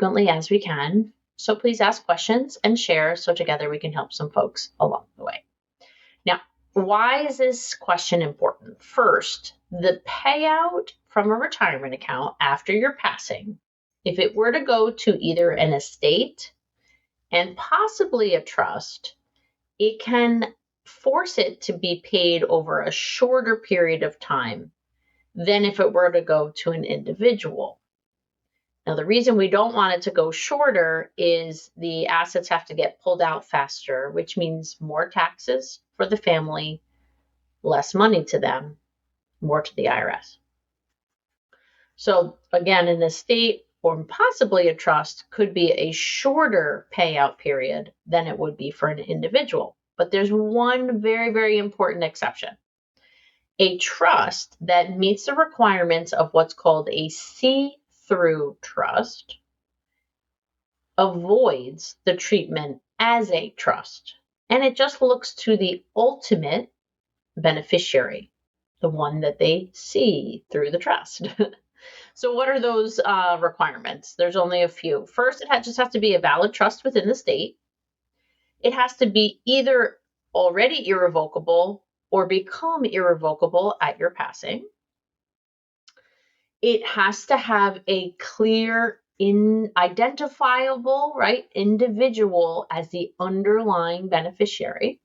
frequently as we can. So please ask questions and share so together we can help some folks along the way. Now, why is this question important? First, the payout from a retirement account after your passing, if it were to go to either an estate and possibly a trust, it can force it to be paid over a shorter period of time than if it were to go to an individual. Now, the reason we don't want it to go shorter is the assets have to get pulled out faster, which means more taxes for the family, less money to them, more to the IRS. So again, an estate or possibly a trust could be a shorter payout period than it would be for an individual. But there's one very, very important exception. A trust that meets the requirements of what's called a see-through trust avoids the treatment as a trust, and it just looks to the ultimate beneficiary, the one that they see through the trust. So what are those requirements? There's only a few. First, it just has to be a valid trust within the state. It has to be either already irrevocable or become irrevocable at your passing. It has to have a clear, identifiable, individual as the underlying beneficiary.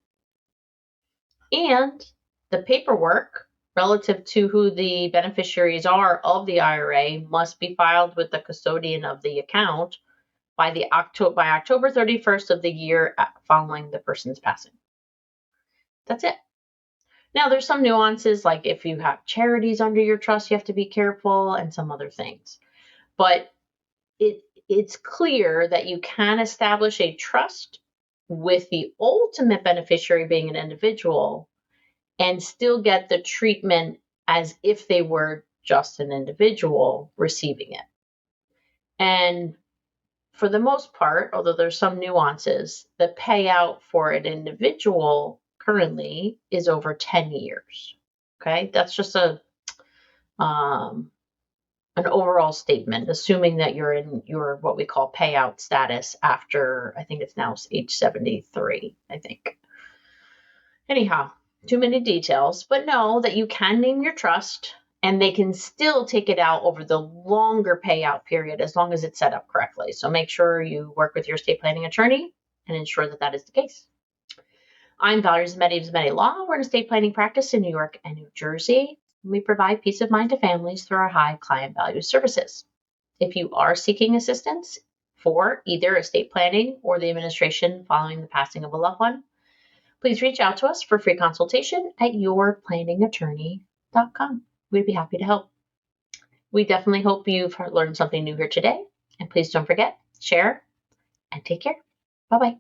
And the paperwork relative to who the beneficiaries are of the IRA must be filed with the custodian of the account by October 31st of the year following the person's passing. That's it. Now, there's some nuances, like if you have charities under your trust, you have to be careful, and some other things. But it's clear that you can establish a trust with the ultimate beneficiary being an individual and still get the treatment as if they were just an individual receiving it. And for the most part, although there's some nuances, the payout for an individual currently is over 10 years. Okay, that's just an overall statement, assuming that you're in your what we call payout status after, I think it's now age 73, I think. Anyhow, too many details, but know that you can name your trust and they can still take it out over the longer payout period as long as it's set up correctly. So make sure you work with your estate planning attorney and ensure that that is the case. I'm Valerie Zammitti of Zammitti Law. We're an estate planning practice in New York and New Jersey. We provide peace of mind to families through our high client value services. If you are seeking assistance for either estate planning or the administration following the passing of a loved one, please reach out to us for free consultation at yourplanningattorney.com. We'd be happy to help. We definitely hope you've learned something new here today. And please don't forget, share, and take care. Bye-bye.